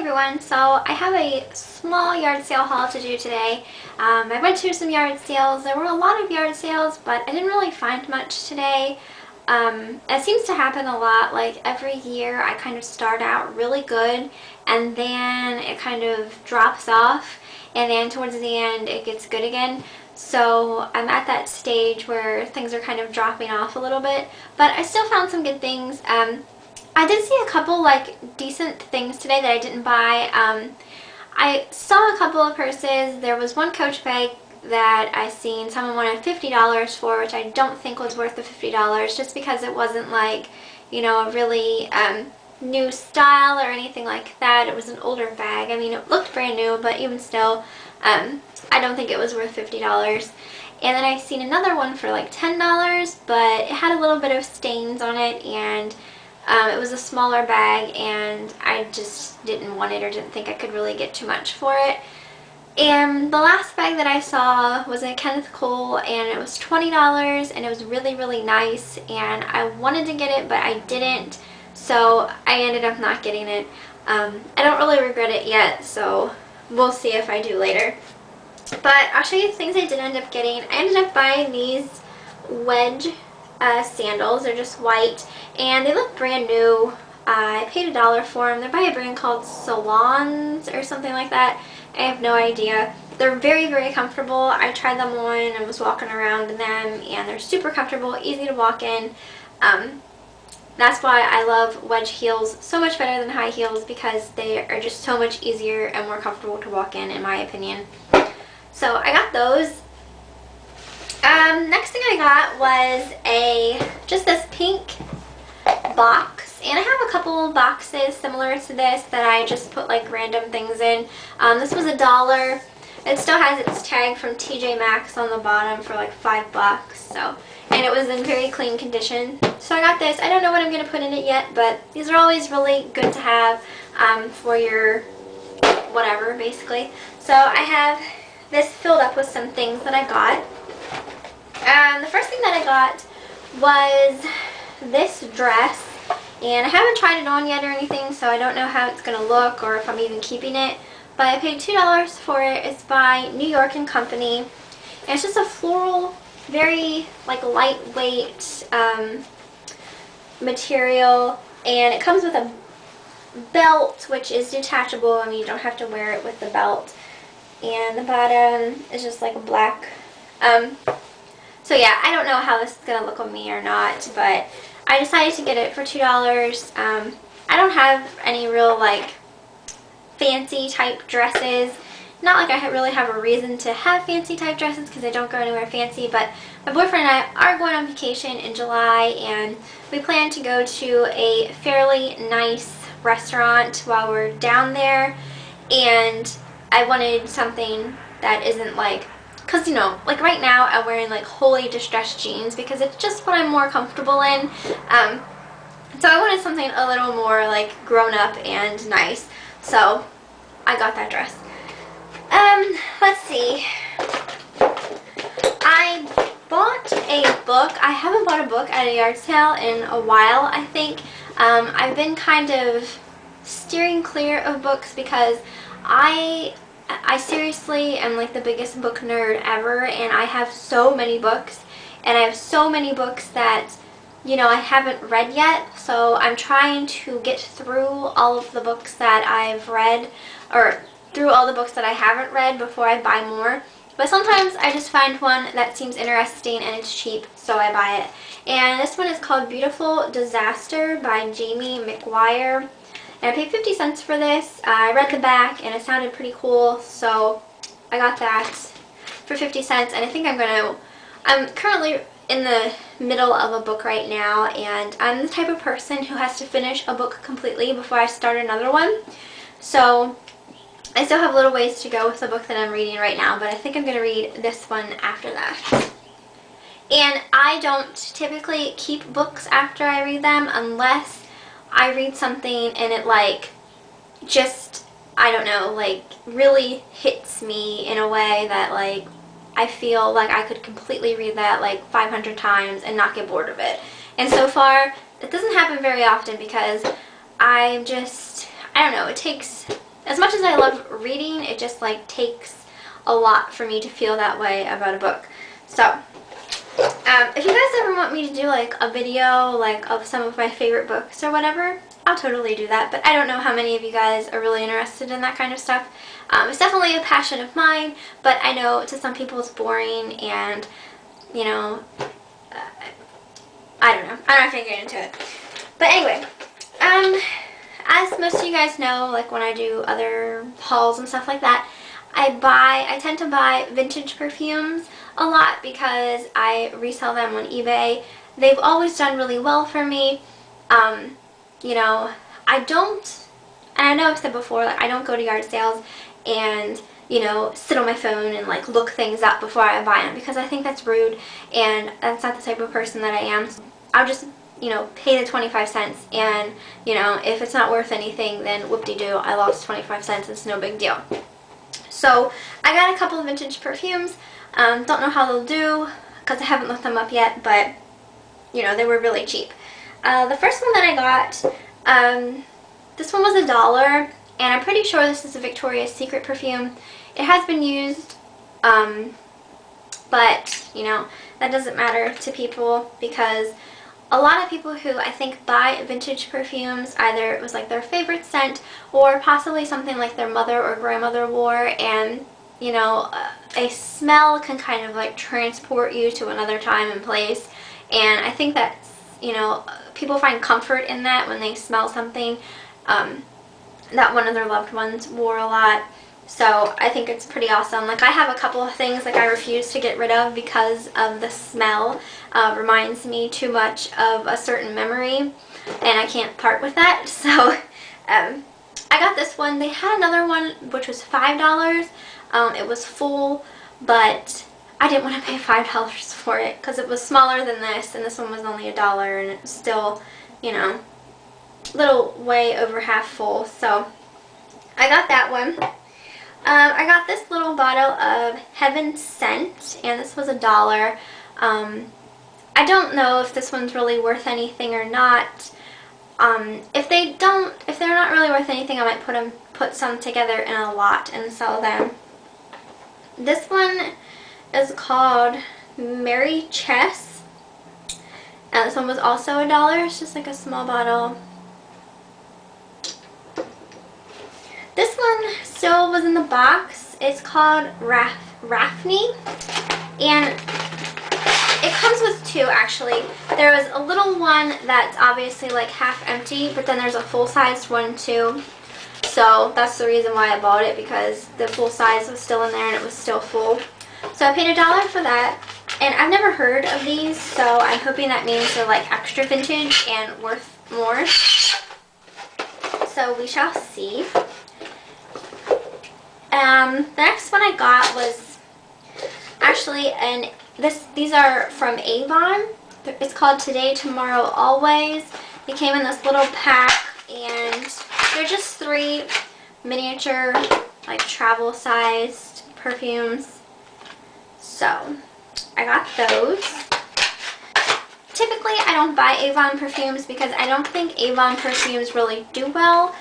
everyone, so I have a small yard sale haul to do today. I went to some yard sales. There were a lot of yard sales, but I didn't really find much today. It seems to happen a lot. Like every year I kind of start out really good and then it kind of drops off, and then towards the end it gets good again. So I'm at that stage where things are kind of dropping off a little bit, but I still found some good things. I did see a couple like decent things today that I didn't buy. I saw a couple of purses. There was one Coach bag that I seen someone wanted $50 for, which I don't think was worth the $50 just because it wasn't like, you know, a really new style or anything like that. It was an older bag. I mean, it looked brand new, but even still, I don't think it was worth $50. And then I seen another one for like $10, but it had a little bit of stains on it, and it was a smaller bag, and I just didn't want it or didn't think I could really get too much for it. And the last bag that I saw was a Kenneth Cole, and it was $20, and it was really, really nice, and I wanted to get it, but I didn't, so I ended up not getting it. I don't really regret it yet, so we'll see if I do later. But I'll show you the things I did end up getting. I ended up buying these wedge sandals. They're just white and they look brand new. I paid $1 for them. They're by a brand called Salons or something like that. I have no idea. They're very, very comfortable. I tried them on and was walking around in them, and they're super comfortable, easy to walk in. That's why I love wedge heels so much better than high heels, because they are just so much easier and more comfortable to walk in my opinion. So I got those. Next thing I got was just this pink box, and I have a couple boxes similar to this that I just put like random things in. This was $1. It still has its tag from TJ Maxx on the bottom for like $5. So, and it was in very clean condition. So I got this. I don't know what I'm going to put in it yet, but these are always really good to have for your whatever, basically. So I have this filled up with some things that I got. The first thing that I got was this dress, and I haven't tried it on yet or anything, so I don't know how it's going to look or if I'm even keeping it, but I paid $2 for it. It's by New York & Company, and it's just a floral, very like lightweight material, and it comes with a belt which is detachable. I mean, you don't have to wear it with the belt, and the bottom is just like a black. So yeah, I don't know how this is going to look on me or not, but I decided to get it for $2. I don't have any real like fancy type dresses. Not like I really have a reason to have fancy type dresses because I don't go anywhere fancy, but my boyfriend and I are going on vacation in July, and we plan to go to a fairly nice restaurant while we're down there, and I wanted something that isn't like, because you know, like right now I'm wearing like wholly distressed jeans because it's just what I'm more comfortable in. So I wanted something a little more like grown up and nice, so I got that dress. Let's see. I bought a book. I haven't bought a book at a yard sale in a while, I think. I've been kind of steering clear of books because I seriously am like the biggest book nerd ever, and I have so many books, and I have so many books that, you know, I haven't read yet, so I'm trying to get through all of the books that I've read, or through all the books that I haven't read before I buy more. But sometimes I just find one that seems interesting and it's cheap, so I buy it. And this one is called Beautiful Disaster by Jamie McGuire. And I paid 50 cents for this. I read the back and it sounded pretty cool, so I got that for 50 cents. And I think I'm currently in the middle of a book right now, and I'm the type of person who has to finish a book completely before I start another one. So I still have a little ways to go with the book that I'm reading right now, but I think I'm going to read this one after that. And I don't typically keep books after I read them unless I read something and it like just, I don't know, like really hits me in a way that like I feel like I could completely read that like 500 times and not get bored of it. And so far, it doesn't happen very often because I don't know, it takes as much as I love reading, it just like takes a lot for me to feel that way about a book. So if you guys ever want me to do like a video like of some of my favorite books or whatever, I'll totally do that. But I don't know how many of you guys are really interested in that kind of stuff. It's definitely a passion of mine, but I know to some people it's boring, and you know, I don't know. I'm not gonna get into it. But anyway, as most of you guys know, like when I do other hauls and stuff like that, I tend to buy vintage perfumes a lot because I resell them on eBay. They've always done really well for me. You know, I don't, and I know I've said before, like I don't go to yard sales and, you know, sit on my phone and like look things up before I buy them, because I think that's rude and that's not the type of person that I am. I'll just, you know, pay the 25 cents, and, you know, if it's not worth anything, then whoop-de-doo, I lost 25 cents, it's no big deal. So I got a couple of vintage perfumes. Don't know how they'll do because I haven't looked them up yet, but, you know, they were really cheap. The first one that I got, this one was $1, and I'm pretty sure this is a Victoria's Secret perfume. It has been used, but, you know, that doesn't matter to people, because a lot of people who I think buy vintage perfumes, either it was like their favorite scent or possibly something like their mother or grandmother wore, and, you know, a smell can kind of like transport you to another time and place, and I think that, you know, people find comfort in that when they smell something that one of their loved ones wore a lot. So I think it's pretty awesome. Like I have a couple of things like I refuse to get rid of because of the smell. Reminds me too much of a certain memory, and I can't part with that. So I got this one. They had another one which was $5. It was full, but I didn't want to pay $5 for it because it was smaller than this, and this one was only $1, and it was still, you know, a little way over half full. So I got that one. I got this little bottle of Heaven Scent, and this was $1. I don't know if this one's really worth anything or not. If they're not really worth anything, I might put some together in a lot and sell them. This one is called Mary Chess, and this one was also $1. It's just like a small bottle. This one still was in the box. It's called Rafne, and it comes with two actually. There was a little one that's obviously like half empty, but then there's a full-sized one too. So that's the reason why I bought it, because the full size was still in there and it was still full. So I paid $1 for that, and I've never heard of these, so I'm hoping that means they're like extra vintage and worth more. So we shall see. The next one I got was actually, these are from Avon. It's called Today, Tomorrow, Always. They came in this little pack, and they're just 3 miniature, like travel-sized perfumes. So I got those. Typically, I don't buy Avon perfumes because I don't think Avon perfumes really do well.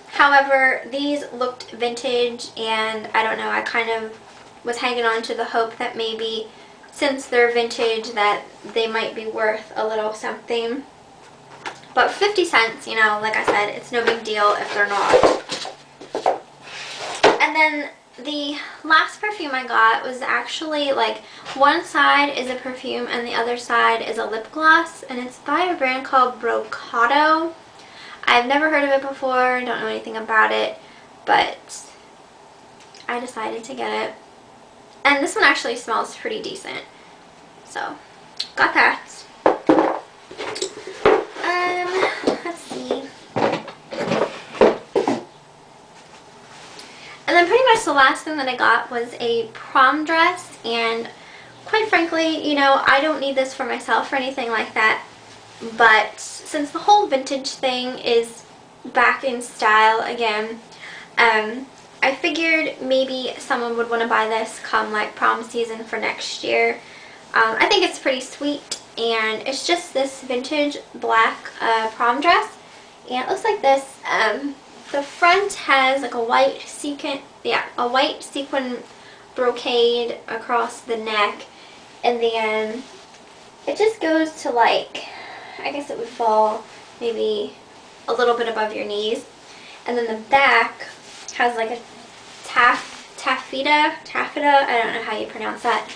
However, these looked vintage, and I don't know, I kind of was hanging on to the hope that maybe since they're vintage that they might be worth a little something. But 50 cents, you know, like I said, it's no big deal if they're not. And then the last perfume I got was actually like one side is a perfume and the other side is a lip gloss, and it's by a brand called Brocado. I've never heard of it before, don't know anything about it, but I decided to get it. And this one actually smells pretty decent. So, got that. Let's see. And then pretty much the last thing that I got was a prom dress, and quite frankly, you know, I don't need this for myself or anything like that. But since the whole vintage thing is back in style again, I figured maybe someone would want to buy this come like prom season for next year. I think it's pretty sweet, and it's just this vintage black prom dress, and it looks like this. the front has like a white sequin, a white sequin brocade across the neck, and then it just goes to like, I guess it would fall maybe a little bit above your knees. And then the back has like a taffeta, I don't know how you pronounce that,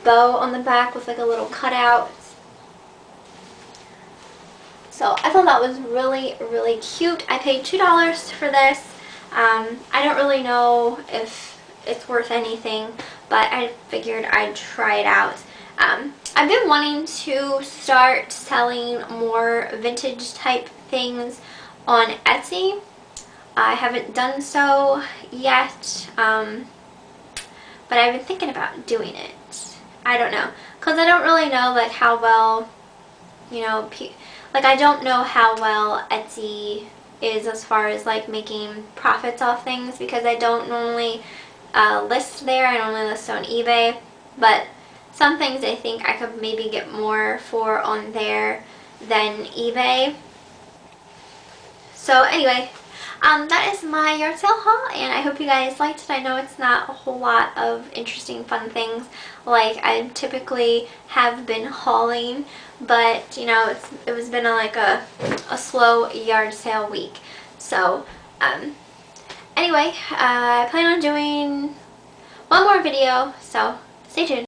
bow on the back with like a little cutout. So I thought that was really, really cute. I paid $2 for this. I don't really know if it's worth anything, but I figured I'd try it out. I've been wanting to start selling more vintage type things on Etsy. I haven't done so yet, but I've been thinking about doing it. I don't know, because I don't really know like how well, you know, like I don't know how well Etsy is as far as like making profits off things, because I don't normally list there. I normally list on eBay, but some things I think I could maybe get more for on there than eBay. So anyway, that is my yard sale haul, and I hope you guys liked it. I know it's not a whole lot of interesting, fun things like I typically have been hauling, but you know, it was been like a slow yard sale week. So anyway, I plan on doing one more video, so stay tuned.